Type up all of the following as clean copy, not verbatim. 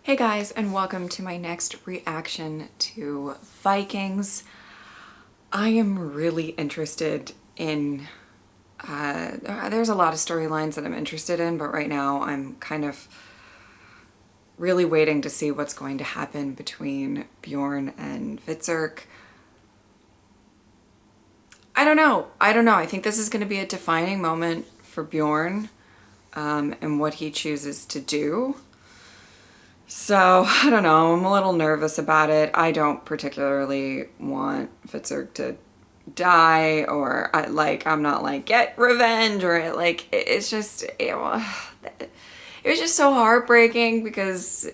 Hey guys, and welcome to my next reaction to Vikings. I am really interested in, there's a lot of storylines that I'm interested in, but right now I'm kind of really waiting to see what's going to happen between Bjorn and Vitzerk. I don't know. I think this is going to be a defining moment for Bjorn and what he chooses to do. So, I don't know, I'm a little nervous about it. I don't particularly want Fitzurk to die, or I'm not like, get revenge, or like, it's just, it was just so heartbreaking because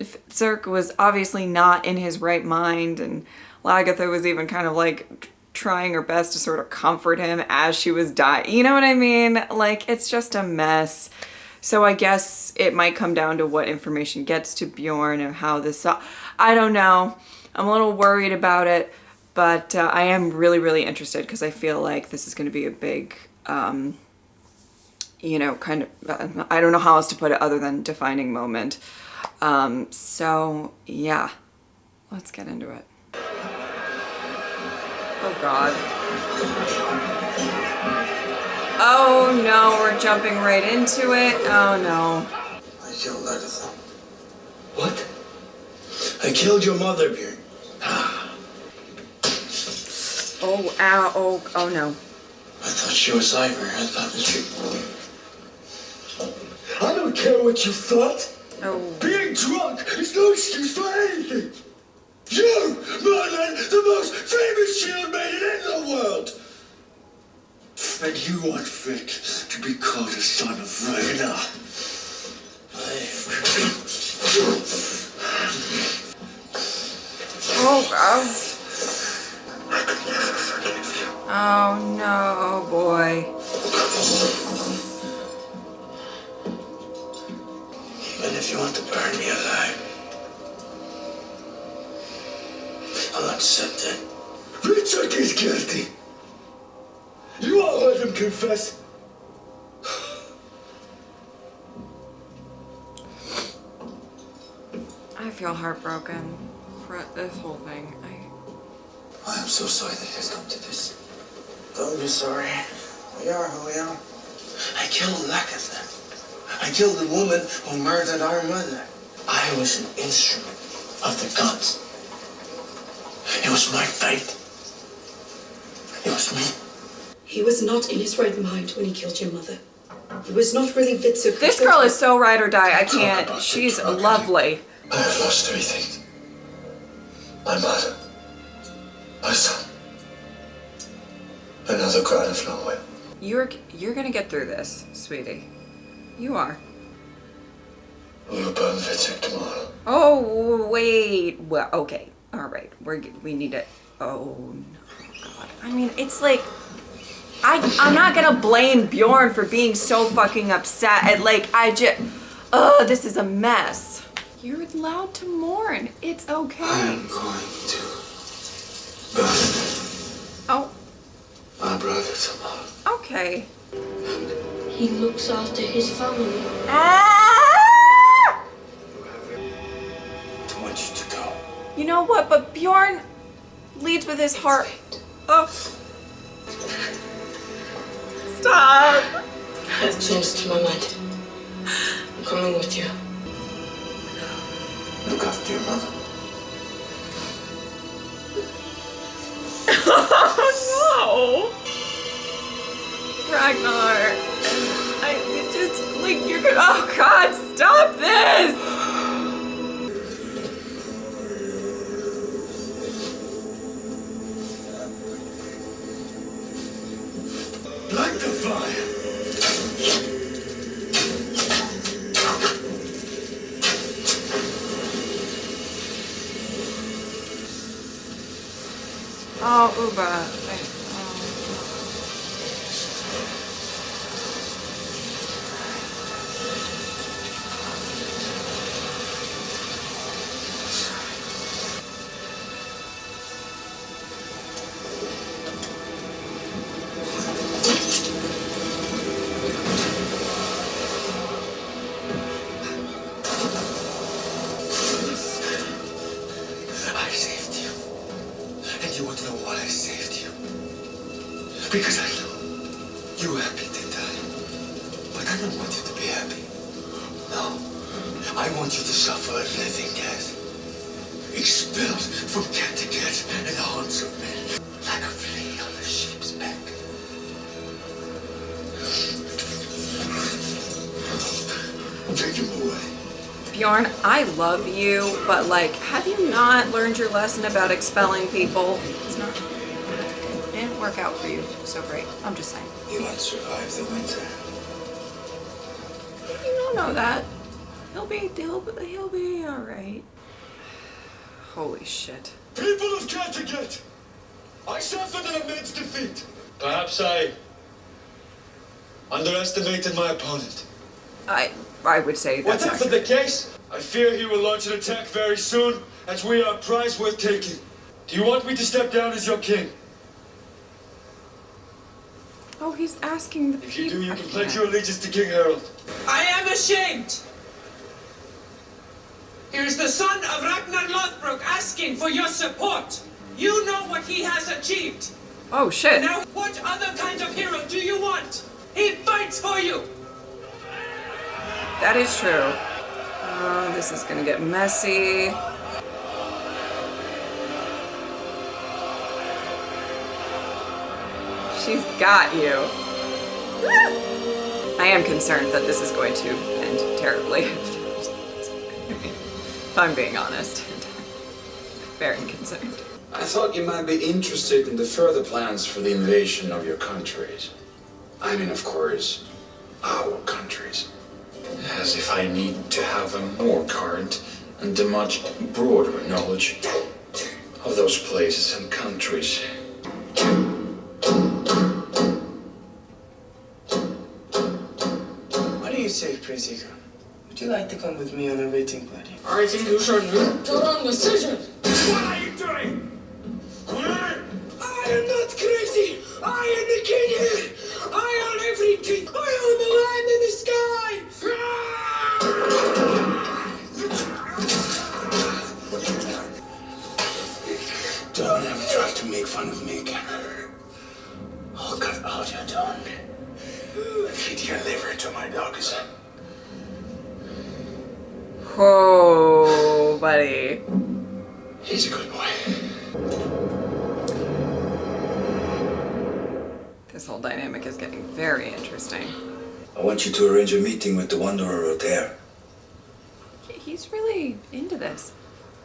Fitzurk was obviously not in his right mind, and Lagatha was even kind of like trying her best to sort of comfort him as she was dying. You know what I mean? Like, it's just a mess. So I guess it might come down to what information gets to Bjorn and how this, I don't know. I'm a little worried about it, but I am really, really interested because I feel like this is going to be a big, you know, kind of, I don't know how else to put it other than defining moment. So yeah, let's get into it. Oh God. Oh no, we're jumping right into it. Oh no. I killed Lagatha. What? I killed your mother, Bjorn. Oh, ow, oh no. I thought she was Ivar. I thought that you... I don't care what you thought. Oh. Being drunk is no excuse for anything. You murdered the most famous shield maiden in the world. And you aren't fit to be called a son of Ragnar. Oh, oh. I could never forgive you. Oh no, boy. Even if you want to burn me alive, I'll accept it. Richard is guilty. You all heard him confess. I feel heartbroken for this whole thing. I am so sorry that it has come to this. Don't be sorry. We are who we are. I killed Lagatha. I killed the woman who murdered our mother. I was an instrument of the gods. It was my fate. It was me. He was not in his right mind when he killed your mother. He was not really Vitzerk. This girl is so ride or die. I can't. She's lovely. I have lost three things. My mother. My son. Another god of nowhere. You're gonna get through this, sweetie. You are. We will burn Vitzerk tomorrow. Oh wait. Well, okay. All right. We need it. Oh no, God. I mean, it's like I'm not gonna blame Bjorn for being so fucking upset. And like this is a mess. You're allowed to mourn. It's okay. I'm going to burn Oh. my brother tomorrow. Okay. He looks after his family. Ah! I want you to go. You know what? But Bjorn leads with his heart. Oh. Stop. I've changed my mind. I'm coming with you. Look after your mother. Oh no. Ragnar. It just like you're gonna. Oh God! Stop this. Light the fire. Oh, Uba. Because I know you're happy to die. But I don't want you to be happy. No. I want you to suffer a living death. Expelled from Kattegat and the haunts of men. Like a flea on a sheep's back. Take him away. Bjorn, I love you, but like, have you not learned your lesson about expelling people? It's not, it didn't work out for you so great. I'm just saying. You won't survive the winter. You don't know that. He'll be all right. Holy shit. People of Kattegat, I suffered an immense defeat. Perhaps I underestimated my opponent. I would say that's Whatever the case, I fear he will launch an attack very soon, as we are a prize worth taking. Do you want me to step down as your king? Oh, he's asking the If you people. do, you can pledge your allegiance to King Harold. I am ashamed. Here's the son of Ragnar Lothbrok asking for your support. You know what he has achieved. Oh shit. Now, what other kind of hero do you want? He fights for you. That is true. Oh, this is gonna get messy. She's got you. I am concerned that this is going to end terribly. If I'm being honest. Very concerned. I thought you might be interested in the further plans for the invasion of your countries. I mean, of course, our countries. As if I need to have a more current and a much broader knowledge of those places and countries. What do you say, Prince Ivar? Would you like to come with me on a rating party? I think you should make the wrong decision. What are you doing? I am not crazy! I am the king here! I own everything! I own the land and the sky! Don't ever try to make fun of me again. I'll cut out your tongue. Feed your liver to my dogs. Oh, buddy. He's a good boy. This whole dynamic is getting very interesting. I want you to arrange a meeting with the Wanderer out there. He's really into this.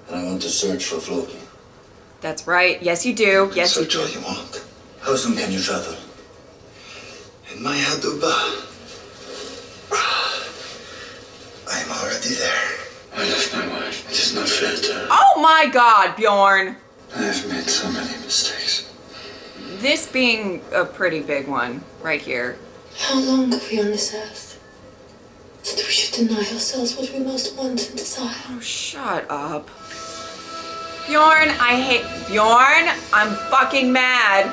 And I want to search for Floki. That's right. Yes, you do. Yes, you Search all do. you want. How soon can you travel? In my Haduba. I'm already there. I left my wife. It is not fair to her. Oh my god, Bjorn! I have made so many mistakes. This being a pretty big one right here. How long are we on this earth? That we should deny ourselves what we most want and desire. Oh, shut up. Bjorn, I hate... Bjorn, I'm fucking mad.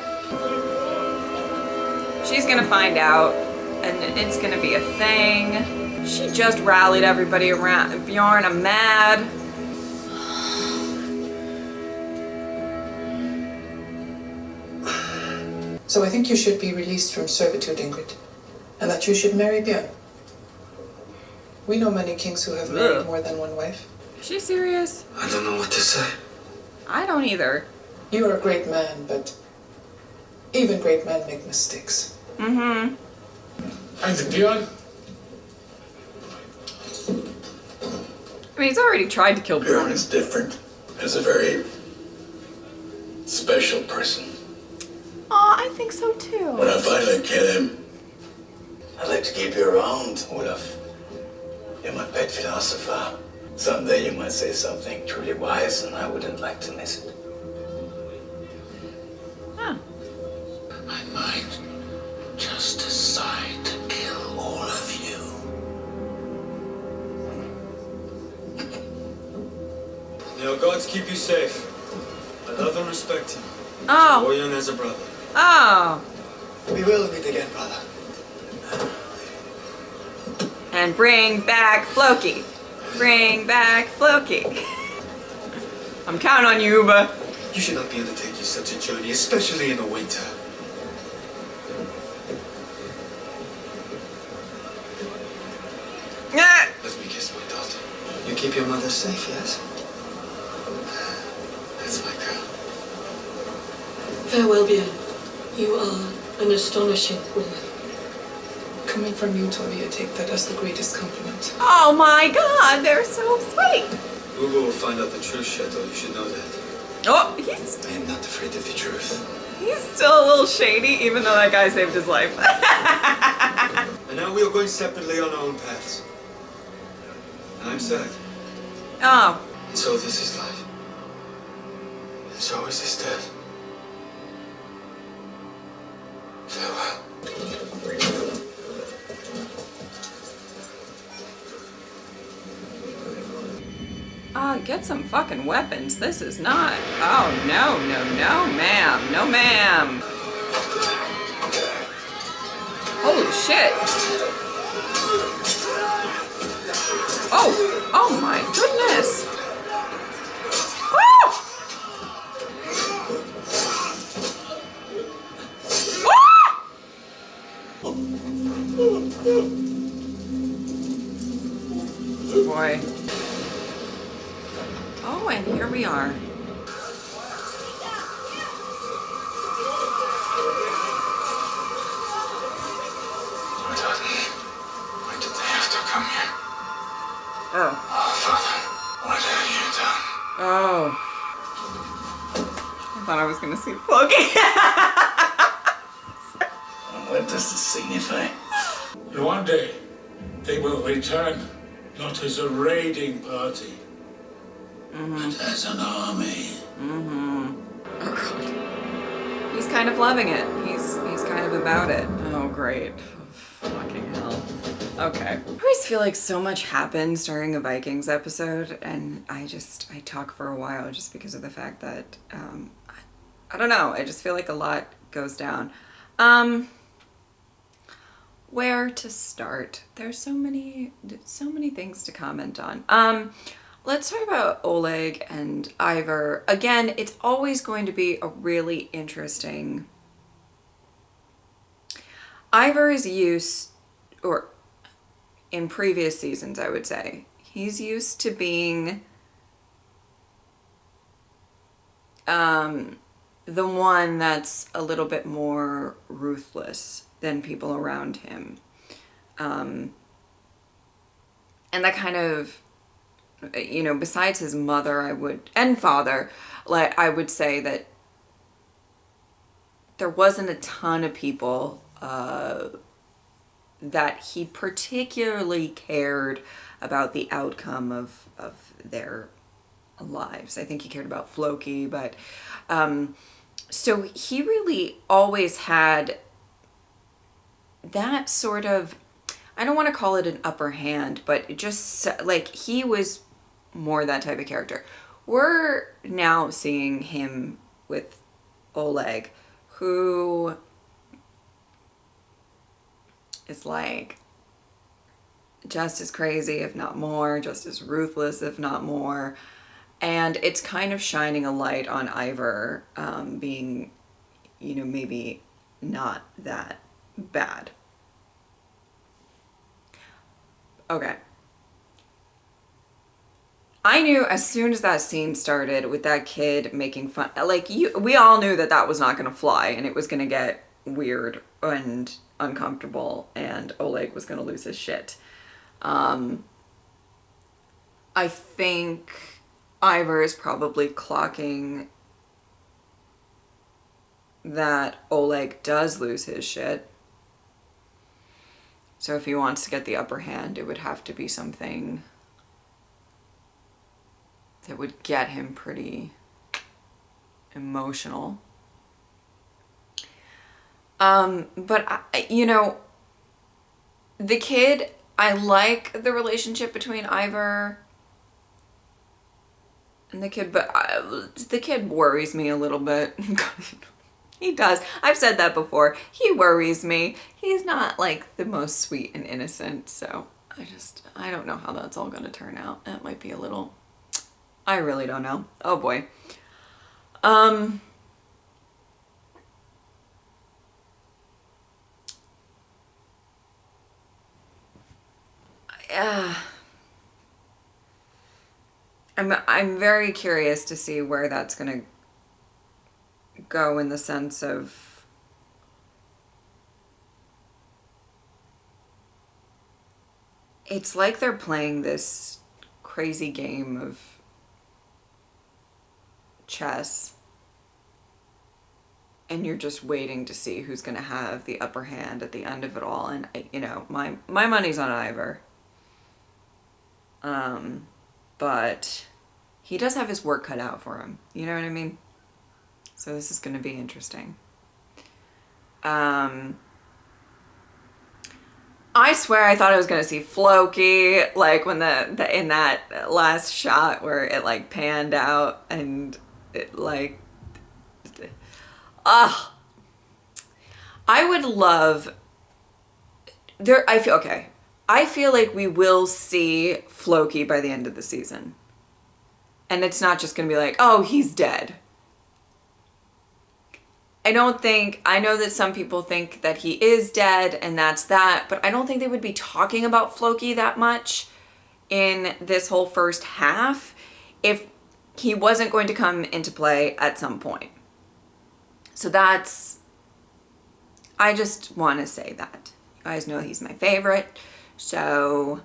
She's gonna find out, and it's gonna be a thing. She just rallied everybody around. Bjorn, I'm mad. So I think you should be released from servitude, Ingrid. And that you should marry Bjorn. We know many kings who have married more than one wife. Is she serious? I don't know what to say. I don't either. You are a great man, but even great men make mistakes. Mm-hmm. And Bjorn? I mean, he's already tried to kill Bjorn Bjorn. is different. He's a very special person. Aw, I think so too. When I finally kill him, I'd like to keep you around, Olaf. You're my pet philosopher. Someday you might say something truly wise, and I wouldn't like to miss it. Huh. I might just decide to kill all of you. May our gods keep you safe. I love and respect you. Oh. Warrior and as a brother. Oh. We will meet again, brother. And bring back Floki. Bring back Floki. I'm counting on you, Uba. You should not be undertaking such a journey, especially in the winter. You keep your mother safe, yes? That's my girl. Farewell, Bjorn. You are an astonishing woman. Coming from you, Tori, I take that as the greatest compliment. Oh my god, they're so sweet. Google will find out the truth, Shadow. You should know that. Oh, I am not afraid of the truth. he's still a little shady, even though that guy saved his life. And now we are going separately on our own paths. And I'm sad. Oh, And so this is life. And so is this death. Farewell. get some fucking weapons. This is not. Oh, no, no, no, ma'am. No, ma'am. Holy shit. Oh, oh my goodness. Oh! Oh boy. Oh, and here we are. Why did they have to come here? Oh. Oh, Father, what have you done? Oh. I thought I was gonna see Floki. What does this signify? One day, they will return, not as a raiding party, but as an army. Oh god. He's kind of loving it. He's kind of about it. Oh great. Oh, fucking hell. Okay. I always feel like so much happens during a Vikings episode, and I talk for a while just because of the fact that I don't know, I just feel like a lot goes down. Where to start? There's so many things to comment on. Let's talk about Oleg and Ivar. Again, it's always going to be a really interesting. Ivar is used, or in previous seasons, I would say, he's used to being the one that's a little bit more ruthless than people around him. And that kind of, you know, besides his mother, and father, like, I would say that there wasn't a ton of people that he particularly cared about the outcome of their lives. I think he cared about Floki, but so he really always had that sort of, I don't want to call it an upper hand, but just like he was more that type of character. We're now seeing him with Oleg, who is like just as crazy, if not more, just as ruthless, if not more. And it's kind of shining a light on Ivar being, you know, maybe not that bad. Okay. I knew as soon as that scene started with that kid making fun, like, we all knew that that was not going to fly and it was going to get weird and uncomfortable and Oleg was going to lose his shit. I think Ivar is probably clocking that Oleg does lose his shit. So if he wants to get the upper hand, it would have to be something that would get him pretty emotional. But you know, the kid, I like the relationship between Ivar and the kid, but the kid worries me a little bit. He does. I've said that before. He worries me. He's not like the most sweet and innocent, so I don't know how that's all gonna turn out. That might be a little, I really don't know. Oh boy. I'm very curious to see where that's going to go in the sense of it's like they're playing this crazy game of chess and you're just waiting to see who's going to have the upper hand at the end of it all. And you know, my money's on Ivar. But he does have his work cut out for him. You know what I mean? So this is going to be interesting. I swear I thought I was going to see Floki, like when the in that last shot where it like panned out and it like, I would love there. I feel like we will see Floki by the end of the season. And it's not just going to be like, oh, he's dead. I know that some people think that he is dead and that's that, but I don't think they would be talking about Floki that much in this whole first half if he wasn't going to come into play at some point. So I just want to say that. You guys know he's my favorite. So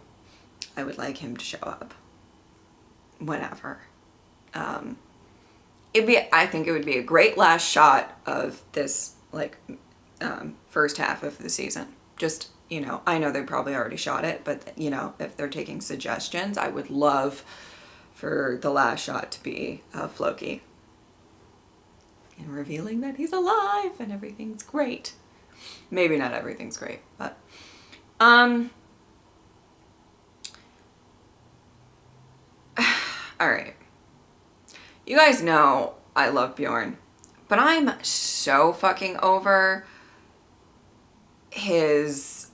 I would like him to show up whenever. I think it would be a great last shot of this first half of the season. Just, you know, I know they probably already shot it, but you know, if they're taking suggestions, I would love for the last shot to be Floki. And revealing that he's alive and everything's great. Maybe not everything's great, but all right. You guys know I love Bjorn, but I'm so fucking over his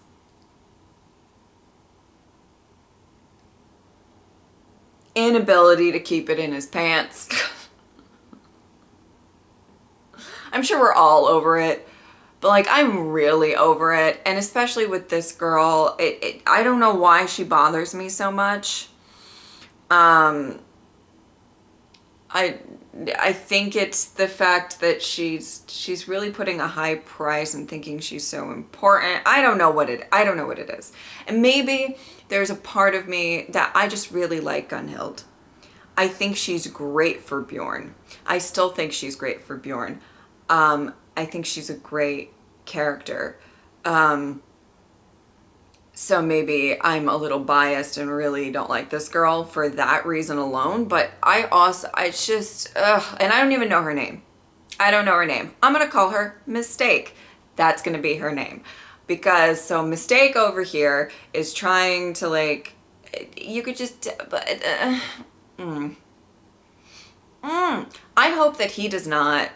inability to keep it in his pants. I'm sure we're all over it, but like I'm really over it. And especially with this girl, I don't know why she bothers me so much. I think it's the fact that she's really putting a high price and thinking she's so important. I don't know what it is. And maybe there's a part of me that I just really like Gunhild. I think she's great for Bjorn. I still think she's great for Bjorn. I think she's a great character. So maybe I'm a little biased and really don't like this girl for that reason alone. But and I don't even know her name. I don't know her name. I'm going to call her Mistake. That's going to be her name. Because so Mistake over here is trying to like, you could just, I hope that he does not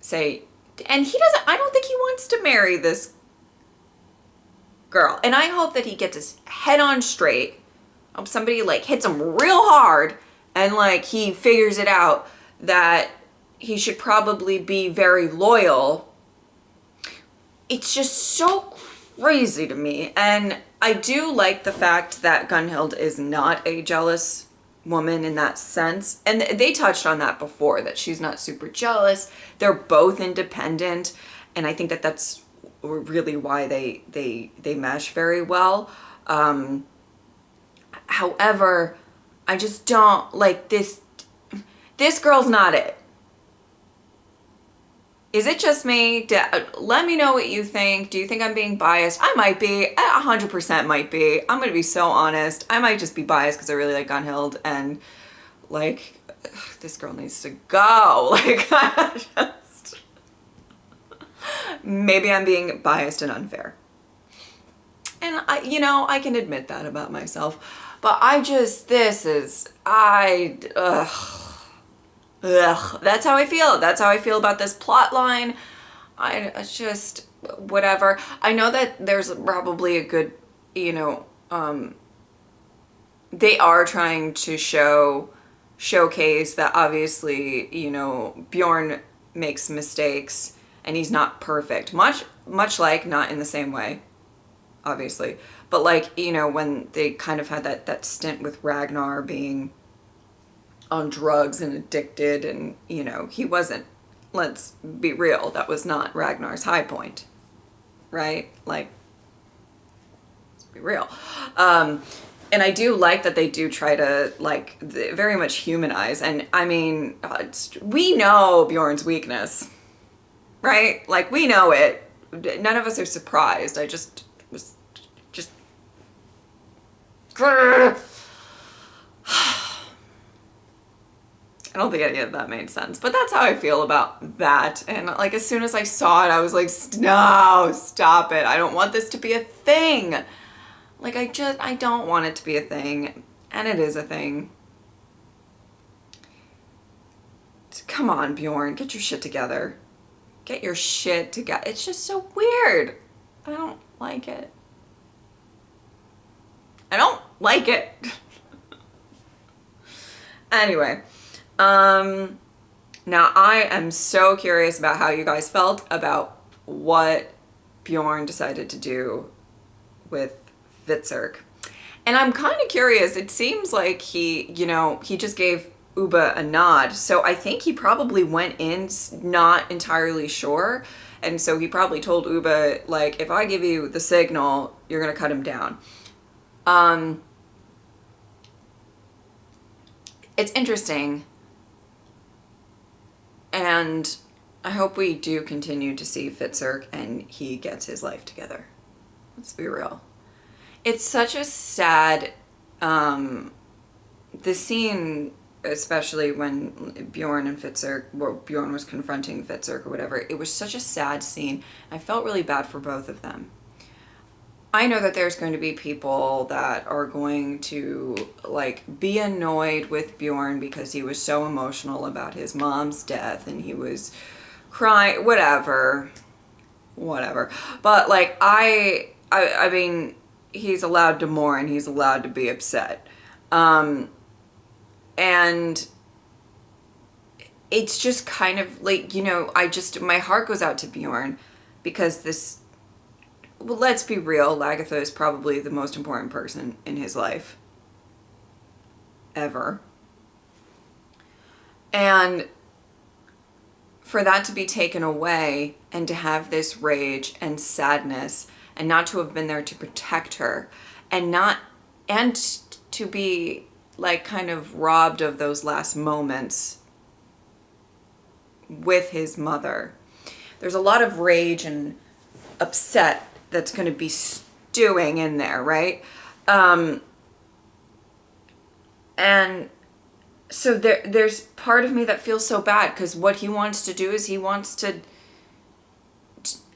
say, and I don't think he wants to marry this girl. And I hope that he gets his head on straight. I hope somebody like hits him real hard and like he figures it out that he should probably be very loyal. It's just so crazy to me. And I do like the fact that Gunhild is not a jealous woman in that sense. And they touched on that before, that she's not super jealous. They're both independent. And I think that that's really why they mesh very well. However, I just don't like this girl's not it. Is it just me? Let me know what you think. Do you think I'm being biased? I might be. 100% might be. I'm going to be so honest. I might just be biased because I really like Gunhild and like this girl needs to go. Like maybe I'm being biased and unfair. And I can admit that about myself. But that's how I feel. That's how I feel about this plot line. It's just whatever. I know that there's probably a good, they are trying to showcase that obviously, Bjorn makes mistakes and he's not perfect. Much like, not in the same way, obviously. But like, when they kind of had that stint with Ragnar being on drugs and addicted, and, you know, he wasn't, let's be real, that was not Ragnar's high point, right? Like, let's be real. And I do like that they do try to, like, very much humanize, and I mean, we know Bjorn's weakness, right? Like, we know it. None of us are surprised. I just was just I don't think any of that made sense, but that's how I feel about that. And like, as soon as I saw it, I was like, no, stop it. I don't want this to be a thing. Like, I don't want it to be a thing. And it is a thing. Come on, Bjorn, get your shit together. Get your shit together. It's just so weird. I don't like it. I don't like it. Anyway, now I am so curious about how you guys felt about what Bjorn decided to do with Fitzurk. And I'm kind of curious. It seems like he, you know, he just gave Ubba a nod. So I think he probably went in not entirely sure. And so he probably told Ubba, like, if I give you the signal, you're going to cut him down. It's interesting. And I hope we do continue to see Fitzurk and he gets his life together. Let's be real. It's such a sad, the scene, especially when Bjorn and Fitzurk, well, Bjorn was confronting Fitzurk or whatever, it was such a sad scene. I felt really bad for both of them. I know that there's going to be people that are going to, like, be annoyed with Bjorn because he was so emotional about his mom's death and he was crying, whatever. But, like, I mean, he's allowed to mourn, he's allowed to be upset. And it's just kind of like, you know, my heart goes out to Bjorn because this, well, let's be real, Lagertha is probably the most important person in his life. Ever. And for that to be taken away and to have this rage and sadness and not to have been there to protect her and to be like kind of robbed of those last moments with his mother. There's a lot of rage and upset that's going to be stewing in there, right? And so there's part of me that feels so bad because what he wants to do is he wants to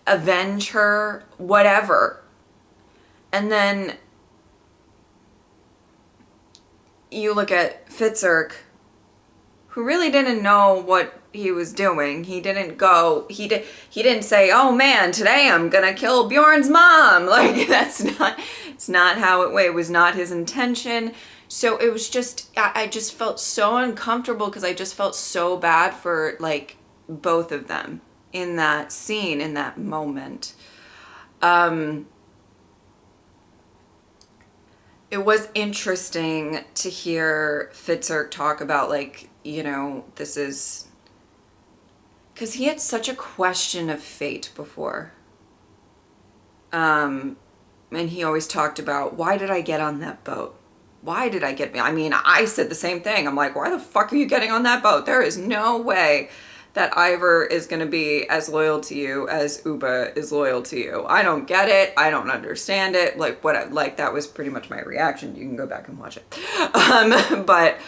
avenge her, whatever. And then you look at Fitzurk, who really didn't know what he was doing. He didn't go, he didn't say, oh man, today I'm gonna kill Bjorn's mom. Like, it's not how it was not his intention. So it was just, I just felt so uncomfortable because I just felt so bad for, like, both of them in that scene, in that moment. It was interesting to hear Fitzurk talk about, like, you know, this is, because he had such a question of fate before. And he always talked about, why did I get on that boat? Why did I get, I mean, I said the same thing. I'm like, why the fuck are you getting on that boat? There is no way that Ivar is going to be as loyal to you as Ubba is loyal to you. I don't get it. I don't understand it. Like, like, that was pretty much my reaction. You can go back and watch it. But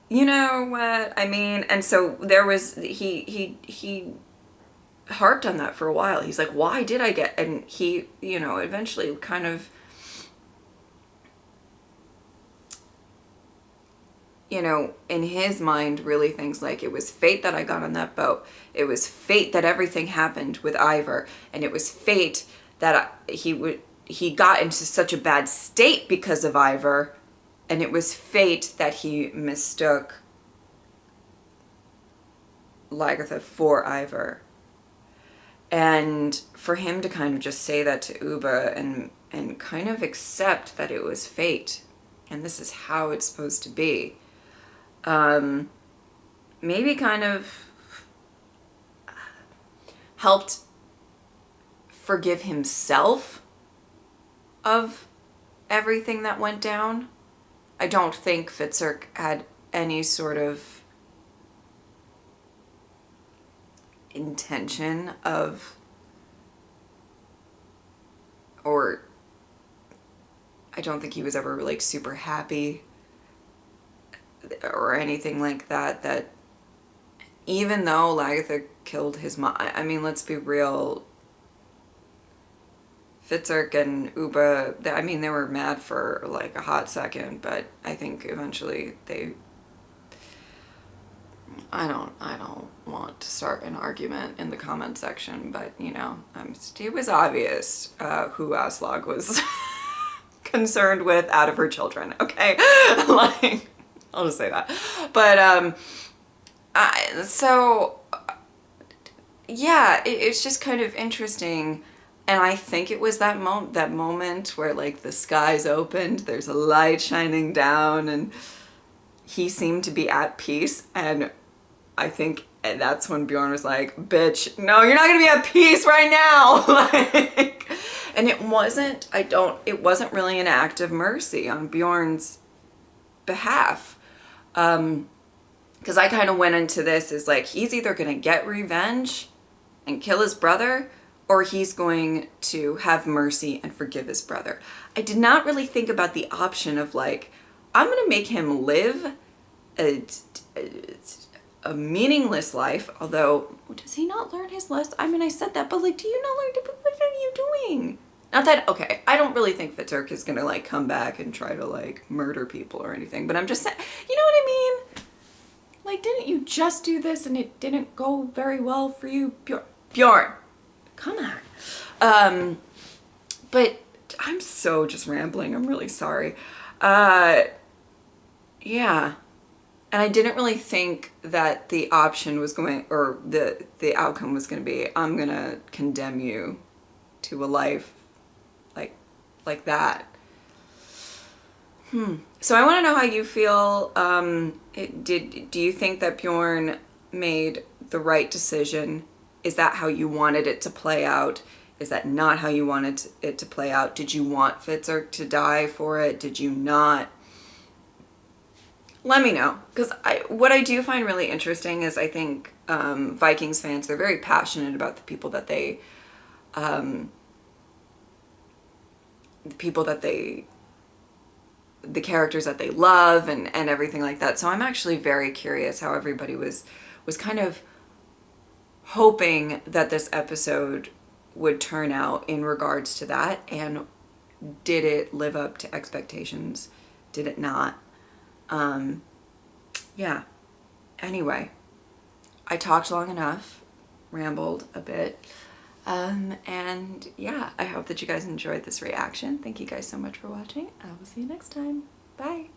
you know what I mean? And so there was, he harped on that for a while. He's like, why did I get, and he, you know, eventually kind of, you know, in his mind really thinks like, it was fate that I got on that boat. It was fate that everything happened with Ivar. And it was fate that he got into such a bad state because of Ivar. And it was fate that he mistook Lagertha for Ivar. And for him to kind of just say that to Ubba and kind of accept that it was fate. And this is how it's supposed to be. maybe kind of helped forgive himself of everything that went down. I don't think Fitzurk had any sort of intention of, or I don't think he was ever like super happy or anything like that, that even though Lagertha killed his mom, I mean, let's be real, Fitzurk and Uba, I mean, they were mad for like a hot second, but I think eventually I don't want to start an argument in the comment section, but you know, it was obvious who Aslog was concerned with out of her children, okay? Like, I'll just say that. But so yeah, it's just kind of interesting. And I think it was that moment where like the skies opened, there's a light shining down, and he seemed to be at peace. And I think that's when Bjorn was like, bitch, no, you're not gonna be at peace right now. Like, and it wasn't really an act of mercy on Bjorn's behalf. Because I kind of went into this as like, he's either gonna get revenge and kill his brother, or he's going to have mercy and forgive his brother. I did not really think about the option of like, I'm gonna make him live a meaningless life, although, does he not learn his lesson? I mean, I said that, but like, do you not learn, what are you doing? Not that, okay, I don't really think Fitzurk is gonna like come back and try to like murder people or anything, but I'm just saying, you know what I mean? Like, didn't you just do this and it didn't go very well for you? Bjorn, come on. But I'm so just rambling, I'm really sorry. Yeah. And I didn't really think that the option was going, or the outcome was going to be, I'm going to condemn you to a life like that. So I want to know how you feel. Do you think that Bjorn made the right decision? Is that how you wanted it to play out? Is that not how you wanted it to play out? Did you want Fitzurk to die for it? Did you not? Let me know, because what I do find really interesting is I think Vikings fans, they're very passionate about the people that they the characters that they love and everything like that. So I'm actually very curious how everybody was kind of hoping that this episode would turn out in regards to that, and did it live up to expectations? Did it not? Yeah. Anyway, I talked long enough, rambled a bit, and yeah, I hope that you guys enjoyed this reaction. Thank you guys so much for watching. I will see you next time. Bye.